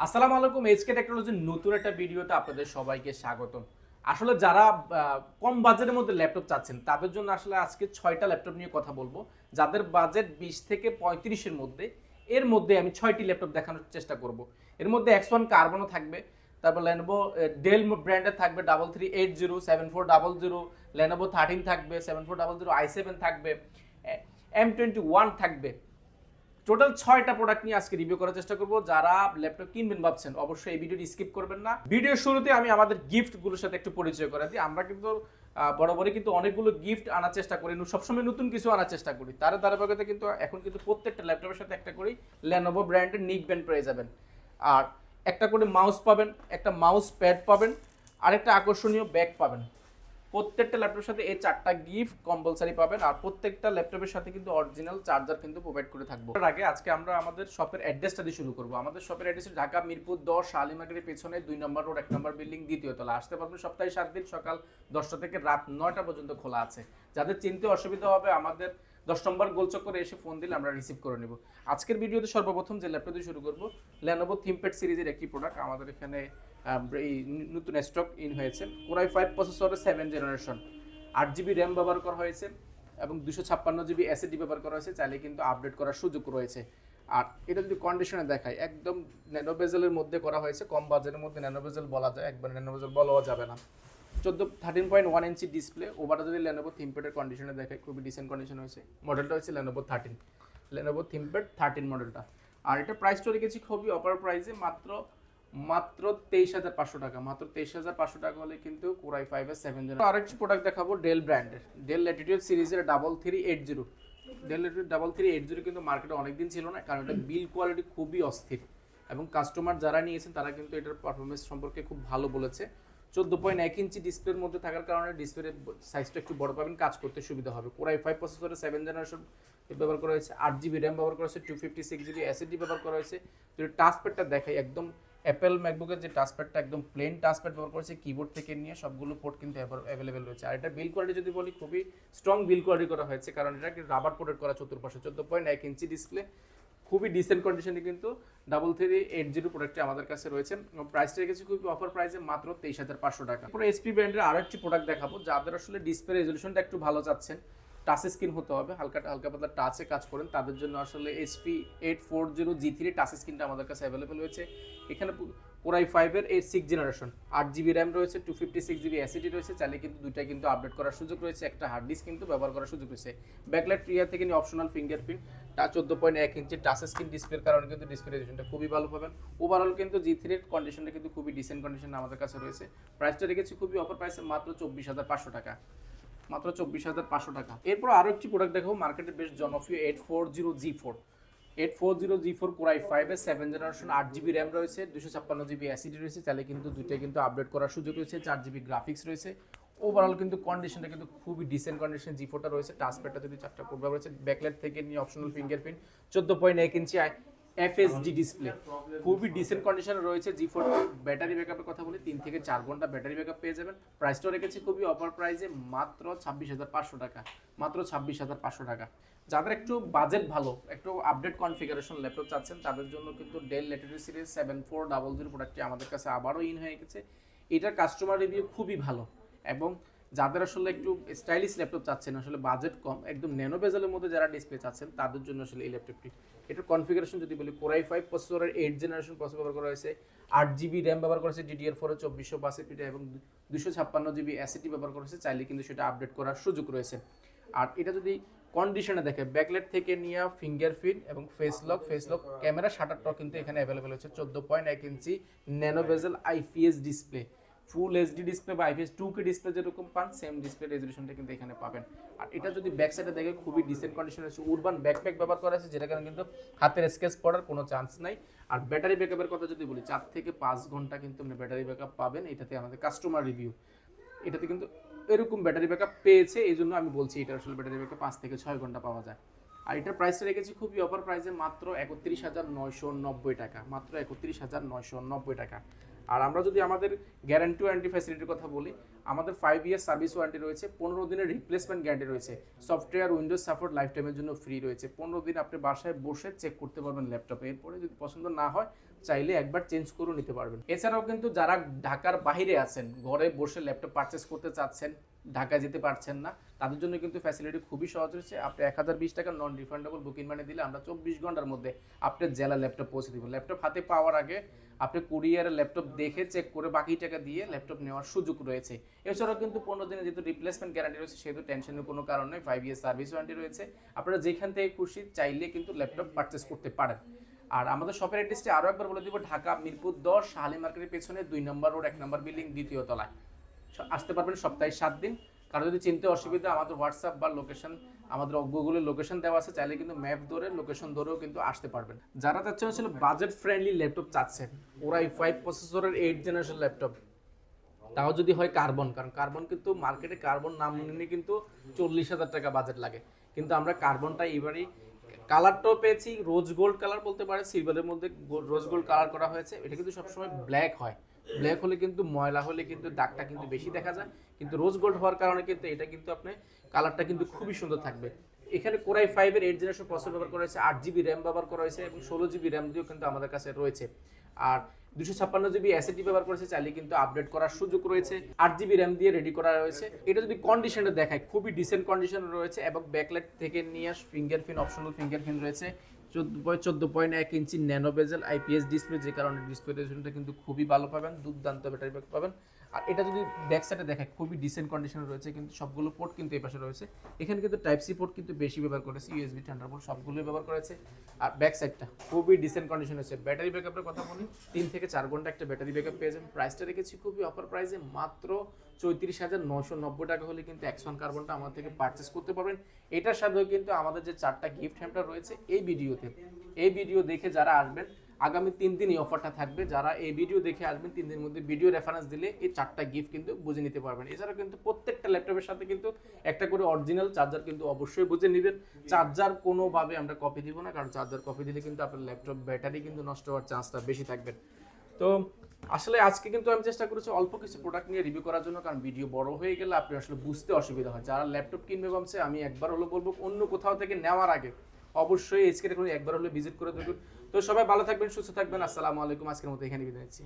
আসসালামু আলাইকুম, এইচকে টেকনোলজির নতুন একটা ভিডিওতে আপনাদের সবাইকে স্বাগতম। আসলে যারা কম বাজেটের মধ্যে ল্যাপটপ চাচ্ছেন তাদের জন্য আসলে আজকে 6টা ল্যাপটপ নিয়ে কথা বলবো। যাদের বাজেট 20 থেকে 35 এর মধ্যে, এর মধ্যে আমি 6টি ল্যাপটপ দেখানোর চেষ্টা করব। এর মধ্যে X1 কার্বনও থাকবে, তারপর Lenovo ডেল ব্র্যান্ডের থাকবে 3380 7400, Lenovo 13 থাকবে, 7400 i7 থাকবে, M21 থাকবে। টোটাল 6টা প্রোডাক্ট নিয়ে আজকে রিভিউ করার চেষ্টা করব। যারা ল্যাপটপ কিনবেন ভাবছেন অবশ্যই এই ভিডিওটি স্কিপ করবেন না। ভিডিওর শুরুতে আমি আমাদের গিফটগুলোর সাথে একটু পরিচয় করে দিই। আমরা কিন্তু বরাবরই কিন্তু অনেকগুলো গিফট আনার চেষ্টা করি, সবসময় নতুন কিছু আনার চেষ্টা করি। তার ধারাবাহিকতা কিন্তু এখন কিন্তু প্রত্যেকটা ল্যাপটপের সাথে একটা করে Lenovo ব্র্যান্ডের নিক ব্যান্ড পেয়ে যাবেন, আর একটা করে মাউস পাবেন, একটা মাউস প্যাড পাবেন, আর একটা আকর্ষণীয় ব্যাগ পাবেন। প্রত্যেকটা ল্যাপটপের সাথে এই 4টা গিফট কম্পালসারি পাবেন, আর প্রত্যেকটা ল্যাপটপের সাথে কিন্তু অরিজিনাল চার্জার কিন্তু প্রোভাইড করে থাকবো। তার আগে আজকে আমরা আমাদের শপের অ্যাড্রেসটা দিয়ে শুরু করব। আমাদের শপের অ্যাড্রেস ঢাকা মিরপুর 10 শালিমার্কেটের পেছনে 2 নম্বর রোড 1 নম্বর বিল্ডিং, দ্বিতীয় তলা। আসতে পারবেন সপ্তাহে 7 দিন, সকাল 10টা থেকে রাত 9টা পর্যন্ত খোলা আছে। যাদের চিনতে অসুবিধা হবে আমাদের 10 নম্বর গোলচক্করে এসে ফোন দিলে আমরা রিসিভ করে নেব। আজকের ভিডিওতে সর্বপ্রথম যে ল্যাপটপ দিয়ে শুরু করব, Lenovo ThinkPad সিরিজের একটি প্রোডাক্ট আমাদের এখানে এই নতুন স্টক ইন হয়েছে। Core i5 প্রসেসরের 7 জেনারেশন, 8GB র্যাম ব্যবহার করা হয়েছে এবং 256GB SSD ব্যবহার করা হয়েছে। চাইলে কিন্তু আপডেট করার সুযোগ রয়েছে। আর এটা যদি কন্ডিশনে দেখায়, একদম ন্যানো বেজেলের মধ্যে করা হয়েছে। কম বাজেটের মধ্যে ন্যানো বেজেল বলা যায়, একবার ন্যানো বেজেল বলাও যাবে না। 13.1 ইঞ্চি ডিসপ্লে। ওভারটা যদি Lenovo ThinkPad এর কন্ডিশনে দেখায়, খুবই ডিসেন্ট কন্ডিশন হয়েছে। মডেলটা হচ্ছে Lenovo ThinkPad 13 মডেলটা। আর এটা প্রাইসটা রেখেছি খুবই অফার প্রাইসে, মাত্র 23,500 টাকা। মাত্র 23,500 টাকা হলে কিন্তু Core i5 এর 7 জেনারেশন। আরেকটি প্রোডাক্ট দেখাবো ডেল ব্র্যান্ডের, ডেল ল্যাটিটিউড সিরিজের 3380। ডেল ল্যাটিটিউড 3380 কিন্তু মার্কেটে অনেকদিন ছিল না, কারণ এটা বিল কোয়ালিটি খুবই অস্থির এবং কাস্টমার যারা নিয়েছেন তারা কিন্তু এটার পারফরমেন্স সম্পর্কে খুব ভালো বলেছে। 14.1 ইঞ্চি ডিসপ্লের মধ্যে থাকার কারণে ডিসপ্লের সাইজটা একটু বড় পাবেন, কাজ করতে সুবিধা হবে। Core i5 প্রসেসরের 7 জেনারেশন ব্যবহার করা হয়েছে, 8GB র্যাম ব্যবহার করা হয়েছে, 256GB SSD ব্যবহার করা হয়েছে। যদি টাচপ্যাডটা দেখাই, একদম অ্যাপেল ম্যাকবুকের যে টাচপ্যাডটা একদম প্লেন টাচপ্যাড ব্যবহার করেছে, কিবোর্ড থেকে নিয়ে সবগুলো পোর্ট কিন্তু অ্যাভেলেবেল রয়েছে। আর এটা বিল কোয়ালিটি যদি বলি, খুবই স্ট্রং বিল কোয়ালিটি করা হয়েছে, কারণ এটা রাবার প্রোটেক্ট করা চতুর্পাশে। 14.1 ইঞ্চি ডিসপ্লে, খুবই ডিসেন্ট কন্ডিশনে কিন্তু 3380 প্রোডাক্টটি আমাদের কাছে রয়েছে। প্রাইসটা রেখেছি খুবই অফার প্রাইসে, মাত্র 23,500 টাকা। পুরো HP ব্র্যান্ডের আরো একটি প্রোডাক্ট দেখাবো। যাদের আসলে ডিসপ্লে রেজলিউশনটা একটু ভালো চাচ্ছেন, টাচ স্ক্রিন হতে হবে, হালকা পাতলা টাচে কাজ করেন, তাদের জন্য আসলে HP 840 G3 টাচ স্ক্রিনটা আমাদের কাছে অ্যাভেলেবেল হয়েছে। এখানে Core i5 এর 6 জেনারেশন, 8GB র্যাম রয়েছে, 256GB SSD রয়েছে। চাইলে কিন্তু দুইটা কিন্তু আপডেট করার সুযোগ রয়েছে, একটা হার্ড ডিস্ক কিন্তু ব্যবহার করার সুযোগ রয়েছে। ব্যাকলাইট রিয়ার থেকে নিয়ে অপশনাল ফিঙ্গারপ্রিন্ট, 14.1 ইঞ্চি টাচ স্ক্রিন ডিসপ্লের কারণে কিন্তু ডিসপ্লে রেজলিউশনটা খুবই ভালো পাবেন। ওভারঅল কিন্তু G3 এর কন্ডিশনটা কিন্তু খুবই ডিসেন্ট কন্ডিশন আমাদের কাছে রয়েছে। প্রাইসটা রেখেছি খুবই অফার প্রাইসে, মাত্র 24,500 টাকা। মাত্র 24,500 টাকা। এরপর আরো একটি প্রোডাক্ট দেখাবো, মার্কেটে বেশ জনপ্রিয় 840G4 Core i5 এর 7 জেনারেশন, 8GB র্যাম রয়েছে, 256GB SSD রয়েছে। চাইলে কিন্তু দুইটাই কিন্তু আপডেট করার সুযোগ রয়েছে, 4GB গ্রাফিক্স রয়েছে। ওভারঅল কিন্তু কন্ডিশনটা কিন্তু খুবই ডিসেন্ট কন্ডিশন G4টা রয়েছে। টাচপ্যাডটা যদি 4টা পোর্ট ব্যবহার রয়েছে, ব্যাকলাইট থেকে নিয়ে অপশনাল ফিঙ্গারপ্রিন্ট, 14.1 ইঞ্চি FSD ডিসপ্লে, খুবই ডিসেন্ট কন্ডিশনে রয়েছে। G4 ব্যাটারি ব্যাকআপের কথা বলি, 3 থেকে 4 ঘন্টা ব্যাটারি ব্যাকআপ পেয়ে যাবেন। প্রাইসটাও রেখেছি খুবই অফার প্রাইসে, মাত্র 26,500 টাকা। মাত্র 26,500 টাকা। যাদের একটু বাজেট ভালো, একটু আপডেট কনফিগারেশন ল্যাপটপ চাচ্ছেন, তাদের জন্য কিন্তু ডেল ল্যাটিটিউড সিরিজ 7400 প্রোডাক্টটি আমাদের কাছে আবারও ইন হয়ে গেছে। এটার কাস্টমার রিভিউ খুবই ভালো, এবং যাদের আসলে একটু স্টাইলিশ ল্যাপটপ চাচ্ছেন, আসলে বাজেট কম, একদম ন্যানো বেজেলের মধ্যে যারা ডিসপ্লে চাচ্ছেন, তাদের জন্য আসলে এই ল্যাপটপটি। এটার কনফিগারেশন যদি বলি, Core i5 প্রসেসরের 8 জেনারেশন প্রসেসর ব্যবহার করা হয়েছে, 8GB র্যাম ব্যবহার করা হয়েছে, DDR4 এর 2462 এবং 256GB SSD ব্যবহার করা হয়েছে। চাইলে কিন্তু সেটা আপডেট করার সুযোগ রয়েছে। আর এটা যদি কন্ডিশনে দেখে, ব্যাকলাইট থেকে নিয়ে ফিঙ্গারপ্রিন্ট এবং ফেস লক ক্যামেরা শাটারটাও কিন্তু এখানে অ্যাভেলেবেল হচ্ছে। 14.1 inch nano bezel IPS display, full HD display বা IPS 2K ডিসপ্লে যেরকম পান, সেম ডিসপ্লে রেজলিউশনটা কিন্তু এখানে পাবেন। আর এটা যদি ব্যাক সাইডে দেখে, খুবই ডিসেন্ট কন্ডিশন আছে। উরবান ব্যাকপ্যাক ব্যবহার করা আছে, যেটা কারণে কিন্তু হাতের স্কেচ পড়ার কোনো চান্স নাই। আর ব্যাটারি ব্যাকআপের কথা যদি বলি, 4 থেকে 5 ঘন্টা কিন্তু আপনি ব্যাটারি ব্যাকআপ পাবেন। এটাতে আমাদের কাস্টমার রিভিউ, এটাতে কিন্তু এরকম ব্যাটারি ব্যাকআপ পেয়েছে, এই জন্য আমি বলছি এটা আসলে ব্যাটারি ব্যাকআপ 5 থেকে 6 ঘন্টা পাওয়া যায়। আর এটার প্রাইসটা রেখেছি খুবই অফার প্রাইসে, মাত্র 31,990 টাকা। মাত্র 31,990 টাকা। আর আমরা যদি আমাদের গ্যারান্টি ওয়ারেন্টি ফ্যাসিলিটির কথা বলি, আমাদের 5 ইয়ার সার্ভিস ওয়ারেন্টি রয়েছে, 15 দিনের রিপ্লেসমেন্ট গ্যারান্টি রয়েছে, সফটওয়্যার উইন্ডোজ সাপোর্ট লাইফ টাইমের জন্য ফ্রি রয়েছে। 15 দিন আপনি বাসায় বসে চেক করতে পারবেন ল্যাপটপে। এরপরে যদি পছন্দ না হয়, চাইলে একবার চেঞ্জ করে নিতে পারবেন। এছাড়াও কিন্তু যারা ঢাকার বাইরে আছেন, ঘরে বসে ল্যাপটপ পারচেস করতে চাচ্ছেন, ঢাকায় যেতে পারছেন না, তাদের জন্য কিন্তু ফ্যাসিলিটি খুবই সহজ হয়েছে। আপনি 1020 টাকা নন রিফান্ডেবল বুকিং মানি দিলে আমরা 24 ঘন্টার মধ্যে আপনার জেলা ল্যাপটপ পৌঁছে দিব। ল্যাপটপ হাতে পাওয়ার আগে আপনি কুরিয়ারে ল্যাপটপ দেখে চেক করে বাকি টাকা দিয়ে ল্যাপটপ নেওয়ার সুযোগ রয়েছে। এছাড়াও কিন্তু 15 দিনের যেহেতু রিপ্লেসমেন্ট গ্যারান্টি রয়েছে, সেহেতু টেনশনের কোনো কারণ নেই। 5 ইয়ার সার্ভিস ওয়ারেন্টি রয়েছে। আপনারা যেখান থেকে খুশি চাইলে কিন্তু ল্যাপটপ পারচেস করতে পারেন। আর আমাদের শপের অ্যাড্রেসটি আরও একবার বলে দিব, ঢাকা মিরপুর 10 শাহালি মার্কেটের পেছনে 2 নম্বর রোড 1 নম্বর বিল্ডিং 2য় তলায়। আসতে পারবেন সপ্তাহে 7 দিন। কারো যদি চিনতে অসুবিধা, আমাদের হোয়াটসঅ্যাপ বা লোকেশন, আমাদের গুগলের লোকেশন দেওয়া আছে, চাইলে কিন্তু ম্যাপ ধরে লোকেশন ধরেও কিন্তু আসতে পারবেন। যারা চাচ্ছেন আসলে বাজেট ফ্রেন্ডলি ল্যাপটপ চাচ্ছেন, ওরা i5 প্রসেসরের 8 জেনারেশন ল্যাপটপ, তাও যদি হয় কার্বন, কারণ কার্বন কিন্তু মার্কেটে কার্বন নাম নিলে কিন্তু 40,000 টাকা বাজেট লাগে, কিন্তু আমরা কার্বনটা এবারই কালারটাও পেয়েছি রোজ গোল্ড কালার বলতে পারে, সিলভারের মধ্যে রোজ গোল্ড কালার করা হয়েছে। এটা কিন্তু সবসময় ব্ল্যাক হয়, ব্ল্যাক হলে কিন্তু ময়লা হলে কিন্তু দাগটা কিন্তু বেশি দেখা যায়, কিন্তু রোজ গোল্ড হওয়ার কারণে কিন্তু এটা কিন্তু আপনি কালারটা কিন্তু খুবই সুন্দর থাকবে। এখানে কোরাই 5 এর 8 জেনারেশন প্রসেসর ব্যবহার করা হয়েছে, 8 জিবি র্যাম ব্যবহার করা হয়েছে এবং 16 জিবি র্যাম দিয়েও কিন্তু আমাদের কাছে রয়েছে। আর 256 জিবি এসএসডি ব্যবহার করেছে, চাইলে কিন্তু আপডেট করার সুযোগ রয়েছে। 8 জিবি র্যাম দিয়ে রেডি করা হয়েছে। এটা যদি কন্ডিশনে দেখায়, খুবই ডিসেন্ট কন্ডিশনে রয়েছে এবং ব্যাকলাইট থেকে নিয়ে ফিঙ্গারপ্রিন্ট, অপশনাল ফিঙ্গারপ্রিন্ট রয়েছে। 14.1 ইঞ্চি ন্যানো বেজেল আইপিএস ডিসপ্লে, যে কারণে ডিসপ্লে রেজলিউশনটা কিন্তু খুবই ভালো পাবেন, দুর্দান্ত ব্যাটারি ব্যাকআপ পাবেন। আর এটা যদি ব্যাক সাইডে দেখায়, খুবই ডিসেন্ট কন্ডিশনে রয়েছে, কিন্তু সবগুলো পোর্ট কিন্তু এই পাশে রয়েছে। এখানে কিন্তু টাইপ সি পোর্ট কিন্তু বেশি ব্যবহার করেছে, ইউএসবি থান্ডারবোল্ট সবগুলোই ব্যবহার করেছে। আর ব্যাক সাইডটা খুবই ডিসেন্ট কন্ডিশন হয়েছে। ব্যাটারি ব্যাকআপের কথা বলি, 3 থেকে 4 ঘন্টা একটা ব্যাটারি ব্যাকআপ পেয়ে যাবেন। প্রাইসটা রেখেছি খুবই অফার প্রাইসে, মাত্র 34,990 টাকা হলে কিন্তু X1 কার্বনটা আমাদের থেকে পারচেস করতে পারবেন। এটার সাথেও কিন্তু আমাদের যে 4টা গিফট হ্যাম্পার রয়েছে এই ভিডিও দেখে যারা আসবেন, আগামী 3 দিন এই অফারটা থাকবে। যারা এই ভিডিও দেখে আসবেন, 3 দিনের মধ্যে ভিডিও রেফারেন্স দিলে এই 4টা গিফট কিন্তু বুঝে নিতে পারবেন। এছাড়াও কিন্তু প্রত্যেকটা ল্যাপটপের সাথে কিন্তু একটা করে অরিজিনাল চার্জার কিন্তু অবশ্যই বুঝে নেবেন। চার্জার কোনোভাবে আমরা কপি দিব না, কারণ চার্জার কপি দিলে কিন্তু আপনার ল্যাপটপ ব্যাটারি কিন্তু নষ্ট হওয়ার চান্সটা বেশি থাকবে। তো আসলে আজকে কিন্তু আমি চেষ্টা করেছি অল্প কিছু প্রোডাক্ট নিয়ে রিভিউ করার জন্য, কারণ ভিডিও বড় হয়ে গেলে আপনি আসলে বুঝতে অসুবিধা হয়। যারা ল্যাপটপ কিনবে ভাবছে, আমি একবার হলো বলবো, অন্য কোথাও থেকে নেওয়ার আগে অবশ্যই এসকে একবার হলে ভিজিট করে দেখুন। তো সবাই ভালো থাকবেন, সুস্থ থাকবেন। আসসালামু আলাইকুম। আজকের মতো এখানে বিদায় নিচ্ছি।